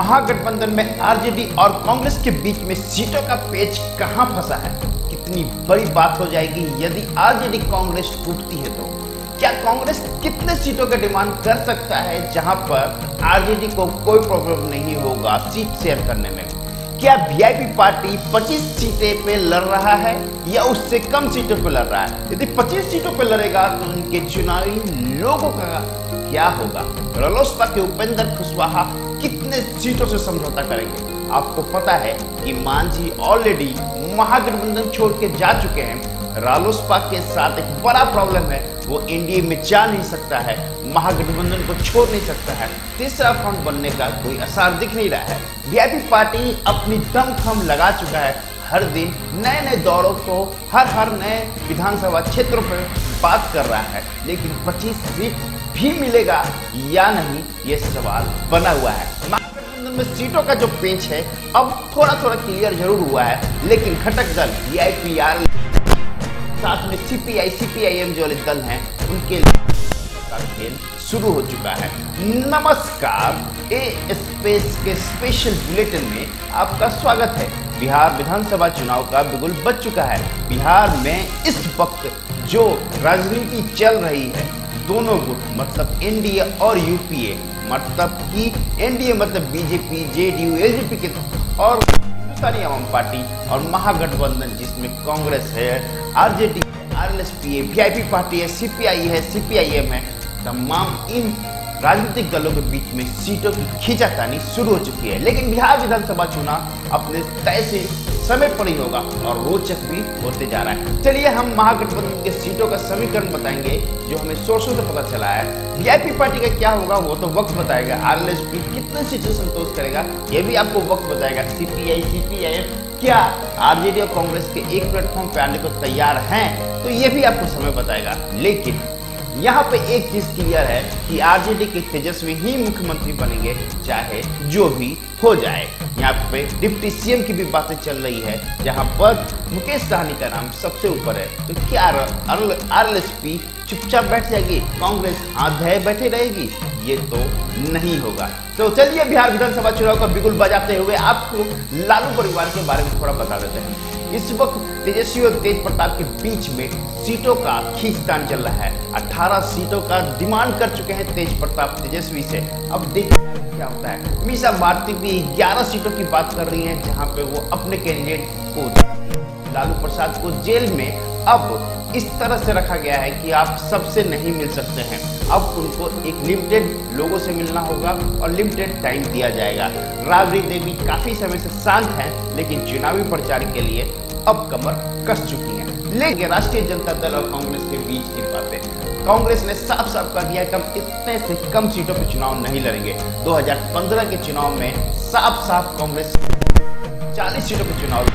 महागठबंधन में आरजेडी और कांग्रेस के बीच में सीटों का पेच कहां फंसा है। कितनी बड़ी बात हो जाएगी यदि आरजेडी कांग्रेस टूटती है तो। क्या कांग्रेस कितने सीटों का डिमांड कर सकता है जहां पर आरजेडी को कोई प्रॉब्लम नहीं होगा सीट शेयर करने में। क्या वीआईपी पार्टी 25 सीटें पे लड़ रहा है या उससे कम सीटों पे लड़ रहा है। यदि 25 सीटों पे लड़ेगा तो उनके चुनावी लोगों का क्या होगा। रालोसपा के उपेंद्र कुशवाहा कितने सीटों से समझौता करेंगे। आपको पता है कि मांझी ऑलरेडी महागठबंधन छोड़ के जा चुके हैं। रालोसपा के साथ एक बड़ा प्रॉब्लम है, वो एनडीए में जा नहीं सकता है, महागठबंधन को छोड़ नहीं सकता है। तीसरा फ्रंट बनने का कोई आसार दिख नहीं रहा है। वीआईपी पार्टी अपनी दमखम लगा चुका है, हर दिन नए नए दौरों को हर नए विधानसभा क्षेत्रों पर बात कर रहा है, लेकिन 25 सीट भी मिलेगा या नहीं ये सवाल बना हुआ है। महागठबंधन में सीटों का जो पेच है अब थोड़ा क्लियर जरूर हुआ है, लेकिन घटक दल वीआईपी साथ में सीपीआई सीपीआईएम जो दल हैं उनके का खेल शुरू हो चुका है। नमस्कार, ए स्पेस के स्पेशल बुलेटिन में आपका स्वागत है। बिहार विधानसभा चुनाव का बिगुल बज चुका है। बिहार में इस वक्त जो राजनीति चल रही है, दोनों गुट मतलब एनडीए और यूपीए, मतलब कि एनडीए मतलब बीजेपी जेडीयू एलजेपी के और हिंदुस्तानी आवाम पार्टी और महागठबंधन जिसमें कांग्रेस है, आरजेडी है, आरएलएसपी है, वीआईपी पार्टी है, सीपीआई है, सीपीआईएम है, तमाम इन राजनीतिक दलों के बीच में सीटों की खींचातानी शुरू हो चुकी है। लेकिन बिहार विधानसभा चुनाव अपने तय से समय पर ही होगा और रोचक भी होते जा रहा है। चलिए हम महागठबंधन के सीटों का समीकरण बताएंगे जो हमें सोर्सों से पता चला है। वीआईपी पार्टी का क्या होगा वो तो वक्त बताएगा। आरएलएसपी कितने सीटों से संतोष करेगा ये भी आपको वक्त बताएगा। सीपीआई सीपीआईएम क्या आरजेडी और कांग्रेस के एक प्लेटफॉर्म पे आने को तैयार हैं तो ये भी आपको समय बताएगा। लेकिन यहाँ पे एक चीज क्लियर है कि आरजेडी के तेजस्वी ही मुख्यमंत्री बनेंगे चाहे जो भी हो जाए। यहाँ पे डिप्टी सीएम की भी बातें चल रही है, जहाँ पर मुकेश सहनी का नाम सबसे ऊपर है। तो क्या आरएलएसपी चुपचाप बैठ जाएगी, कांग्रेस हाथ धोए बैठे रहेगी? ये तो नहीं होगा। तो चलिए बिहार विधानसभा चुनाव का बिगुल बजाते हुए आपको लालू परिवार के बारे में थोड़ा बता देते हैं। इस वक्त तेजस्वी और तेज प्रताप के बीच में सीटों का खींचतान चल रहा है। 18 सीटों का डिमांड कर चुके हैं तेज प्रताप तेजस्वी से। अब देखिए क्या होता है। मीसा भारती भी 11 सीटों की बात कर रही हैं, जहां पे वो अपने कैंडिडेट को लालू प्रसाद को जेल में अब इस तरह से रखा गया है कि आप सबसे नहीं मिल सकते हैं। अब उनको एक लिमिटेड लोगों से मिलना होगा और लिमिटेड टाइम दिया जाएगा। राबड़ी देवी काफी समय से शांत हैं, लेकिन चुनावी प्रचार के लिए अब कमर कस चुकी हैं। लेकिन राष्ट्रीय जनता दल और कांग्रेस के बीच की बातें, कांग्रेस ने साफ कर दिया कि हम इतने से कम सीटों पर चुनाव नहीं लड़ेंगे। 2015 के चुनाव में साफ कांग्रेस 40 सीटों पर चुनाव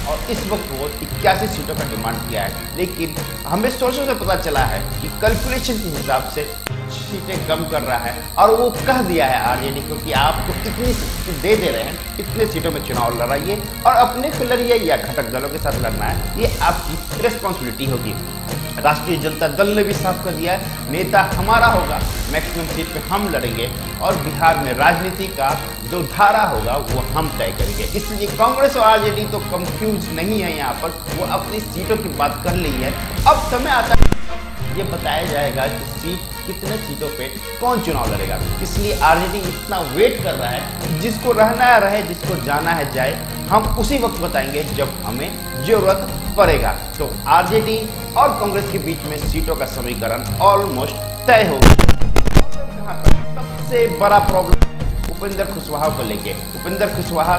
और इस वक्त वो 81 सीटों का डिमांड किया है। लेकिन हमें सोर्सों से पता चला है कि कैलकुलेशन के हिसाब से सीटें कम कर रहा है और वो कह दिया है आरजेडी को कि आपको इतनी सीटें दे रहे हैं, इतने सीटों में चुनाव लड़ाइए और अपने से लड़िए या घटक दलों के साथ लड़ना है, ये आपकी रिस्पॉन्सिबिलिटी होगी। राष्ट्रीय जनता दल ने भी साफ कर दिया है, नेता हमारा होगा, मैक्सिमम सीट पे हम लड़ेंगे और बिहार में राजनीति का जो धारा होगा वो हम तय करेंगे। इसलिए कांग्रेस और आरजेडी तो कंफ्यूज नहीं है, यहाँ पर वो अपनी सीटों की बात कर ली है। अब समय आता है ये बताया जाएगा कि सीट कितने सीटों पे कौन चुनाव लड़ेगा। इसलिए आरजेडी इतना वेट कर रहा है, जिसको रहना है रहे, जिसको जाना है जाए। हम उसी वक्त बताएंगे जब हमें जरूरत पड़ेगा। तो आरजेडी और कांग्रेस के बीच में सीटों का समीकरण ऑलमोस्ट तय हो गया। सबसे बड़ा प्रॉब्लम उपेंद्र कुशवाहा को लेके, उपेंद्र कुशवाहा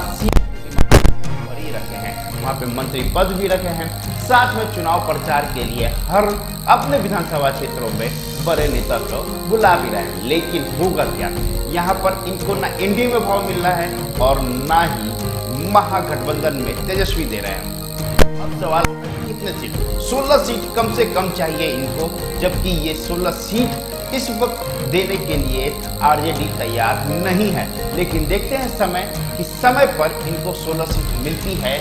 रखे हैं, वहां पे मंत्री पद भी रखे हैं, साथ में चुनाव प्रचार के लिए हर अपने विधानसभा क्षेत्रों में बड़े नेता को बुला भी रहे हैं। लेकिन होगा क्या, यहाँ पर इनको ना एनडीए में भाव मिल रहा है और ना ही महागठबंधन में तेजस्वी दे रहे हैं। अब सवाल कितने सीट? 16 सीट कम से कम चाहिए इनको, जबकि ये 16 सीट इस वक्त देने के लिए आरजेडी तैयार नहीं है। लेकिन देखते हैं समय पर इनको 16 सीट मिलती है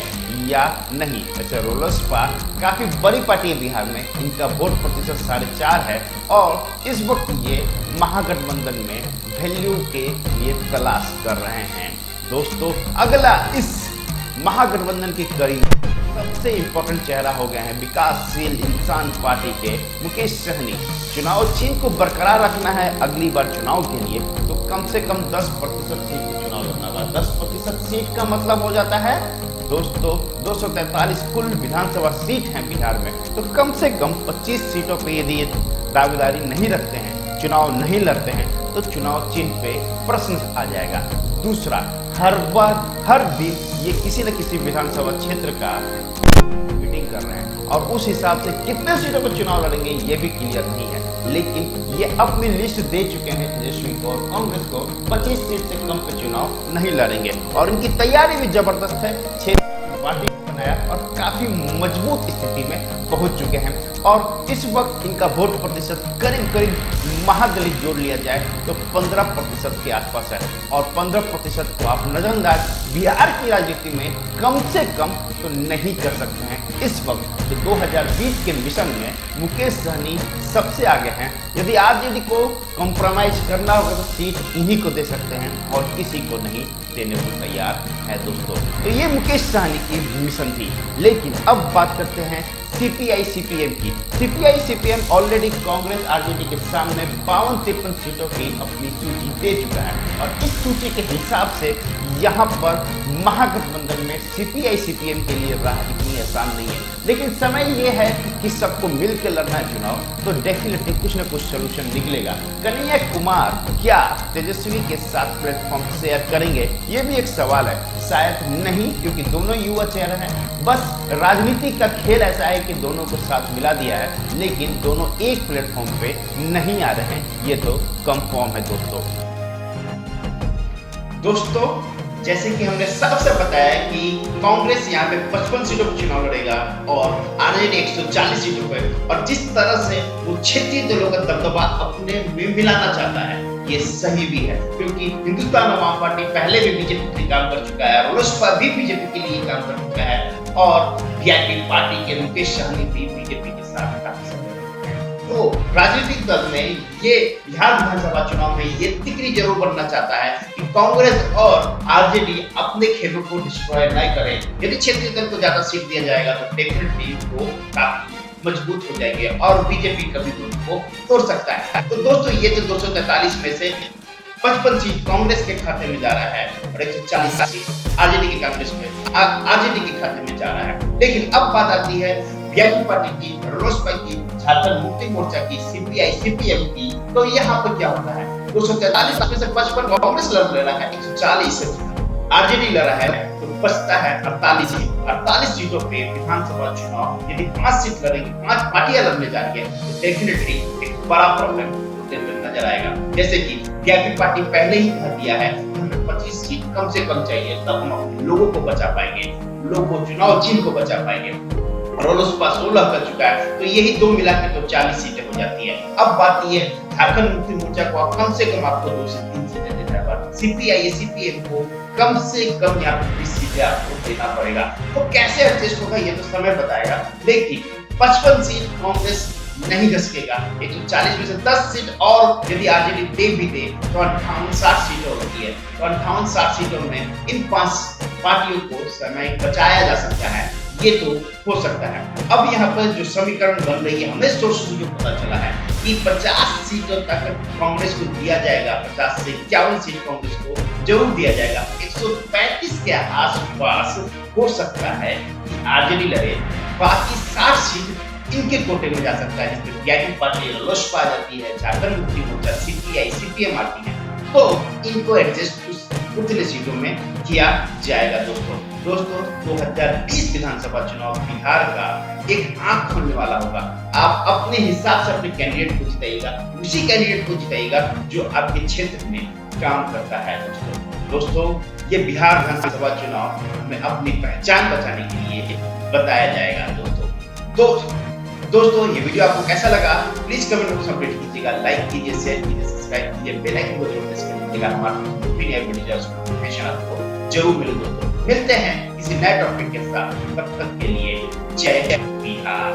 या नहीं। ऐसे रालोसपा काफी बड़ी पार्टी है बिहार में, इनका वोट प्रतिशत 4.5 है और इस वक्त ये महागठबंधन में वैल्यू के लिए तलाश कर रहे हैं। दोस्तों अगला इस महागठबंधन की कड़ी सबसे इंपॉर्टेंट चेहरा हो गए हैं विकासशील इंसान पार्टी के मुकेश सहनी। चुनाव चिन्ह को बरकरार रखना है अगली बार चुनाव के लिए, तो कम से कम 10% सीट पे चुनाव लड़ना होगा। 10% सीट का मतलब हो जाता है दोस्तों 243 कुल विधानसभा सीट हैं बिहार में, तो कम से कम 25 सीटों पे यदि ये दावेदारी नहीं रखते हैं, चुनाव नहीं लड़ते हैं, तो चुनाव चिन्ह पे प्रश्न आ जाएगा। दूसरा, हर दिन ये किसी न किसी विधानसभा क्षेत्र का मीटिंग कर रहे हैं और उस हिसाब से कितने सीटों पर चुनाव लड़ेंगे ये भी क्लियर नहीं है, लेकिन ये अपनी लिस्ट दे चुके हैं तेजस्वी को और कांग्रेस को 25 सीट से कम पे चुनाव नहीं लड़ेंगे और इनकी तैयारी भी जबरदस्त है। 6 पार्टी बनाया और काफी मजबूत स्थिति में पहुंच चुके हैं और इस वक्त इनका वोट प्रतिशत करीब महादलित जोड़ लिया जाए तो 15% के आसपास है और 15% को आप नजरअंदाज बिहार की राजनीति में कम से कम तो नहीं कर सकते हैं। इस वक्त तो 2020 के मिशन में मुकेश सहनी सबसे आगे हैं। यदि आरजेडी को कॉम्प्रोमाइज करना होगा तो सीट इन्हीं को दे सकते हैं और किसी को नहीं देने को तैयार है दोस्तों। तो ये मुकेश सहनी की मिशन थी, लेकिन अब बात करते हैं सीपीआई सीपीएम की। CPI CPM already Congress RJD के सामने 52-53 सीटों की अपनी सूची दे चुका है और इस सूची के हिसाब से यहाँ पर महागठबंधन में सीपीआई सीपीएम के लिए राह इतनी आसान नहीं है, लेकिन समय ये है कि सबको मिलकर लड़ना है चुनाव, तो डेफिनेटली कुछ न कुछ सोल्यूशन निकलेगा। कन्हैया कुमार क्या तेजस्वी के साथ प्लेटफॉर्म शेयर करेंगे, ये भी एक सवाल है। शायद नहीं, क्योंकि दोनों युवा चेहरे हैं। बस राजनीति का खेल ऐसा है कि दोनों को साथ मिला दिया है, लेकिन दोनों एक प्लेटफॉर्म पे नहीं आ रहे हैं, ये तो कंफर्म है दोस्तों जैसे कि हमने सबसे बताया कि कांग्रेस यहाँ पे 55 सीटों पर चुनाव लड़ेगा और आरजेडी 140 सीटों पर, और जिस तरह से वो क्षेत्रीय दलों का दबदबा अपने में मिलाना चाहता है ये सही भी है, क्योंकि हिंदुस्तान आवाम पार्टी पहले भी बीजेपी के लिए काम कर चुका है, रोसपा भी बीजेपी के लिए काम कर चुका है और वीआईपी पार्टी के मुकेश सहनी भी बीजेपी के साथ काफी समय तो राजनीतिक दल में ये बिहार विधानसभा चुनाव में ये तिकड़ी जरूर बनना चाहता है कि कांग्रेस और आरजेडी अपने खेलों को डिस्ट्रॉय नहीं करें। यदि क्षेत्रीय दल को ज्यादा सीट दिया जाएगा तो डेफिनेटली वो काफी मजबूत हो जाएंगे और बीजेपी कभी उनको तोड़ सकता है। तो दोस्तों ये तो 243 में से 55 सीट कांग्रेस के खाते में जा रहा है और 140 सीट आरजेडी के कांग्रेस में आरजेडी के खाते में जा रहा है। लेकिन अब बात आती है वीआईपी पार्टी की, रोसपा की, झारखंड मुक्ति मोर्चा की, सीपीआई सीपीएम की, तो यहाँ पर क्या होता है 243 में से 55 कांग्रेस लड़ रहा है, 140 आरजेडी लड़ रहा है, तो बचता है 48 सीटों पे विधानसभा चुनाव। यदि 5 सीट लड़ेंगे, 5 पार्टियां लड़ने जा रही है तो डेफिनेटली एक बड़ा प्रॉब्लम होते हुए नजर आएगा। जैसे कि वीआईपी पार्टी पहले ही कह दिया है हमें 25 सीट कम से कम चाहिए, तब हम अपने लोगों को बचा पाएंगे, लोगों को चुनाव चिन्ह को बचा पाएंगे। रोसपा 16 कर चुका है, तो यही दो मिला के तो 40 सीटें हो जाती है। अब बात ये है झारखंड मुक्ति मोर्चा को कम से कम आपको 2 से 3 सीटें देना है, सीपीआई सीपीएम को कम से कम यहाँ पे 20 सीटें आपको देना पड़ेगा। तो कैसे एडजस्ट होगा ये तो समय बताएगा, लेकिन 55 सीट कांग्रेस नहीं घसकेगा। 140 में से 10 सीट और यदि आरजेडी दे भी दे तो 58-60 सीटें होती है, तो 58-60 सीटों में इन 5 पार्टियों को समय बचाया जा सकता है, ये तो हो सकता है। अब यहाँ पर जो समीकरण बन रही है, हमें सोर्स से जो पता चला है कि 50 सीटों तक कांग्रेस को दिया जाएगा, 50 से 51 सीट कांग्रेस को जरूर दिया जाएगा। 135 के आसपास हो सकता है कि आरजेडी लड़े, बाकी 60 सीट इनके कोटे में जा सकता है, जिसमें वीआईपी पार्टी रोसपा आ जाती है, झारखंड मुक्ति मोर्चा, सीपीआई सीपीएम आती है, तो इनको एडजस्ट उतने सीटों में किया जाएगा दोस्तों। 2020 विधानसभा चुनाव बिहार का एक आंख खोलने वाला होगा। आप अपने हिसाब से अपने कैंडिडेट को जिताइएगा, उसी कैंडिडेट को जिताइएगा जो आपके क्षेत्र में काम करता है दोस्तों। ये बिहार विधानसभा चुनाव में अपनी पहचान बचाने के लिए बताया जाएगा दोस्तों ये वीडियो आपको कैसा लगा प्लीज कमेंट बॉक्स में अपडेट कीजिएगा, लाइक कीजिए, शेयर कीजिए, सब्सक्राइब कीजिए, बेल आइकन को जरूर प्रेस कीजिएगा। हमारे नई वीडियो नोटिफिकेशन आपको जरूर मिले दोस्तों। मिलते हैं किसी नए टॉपिक के साथ, तब तक के लिए जय बिहार।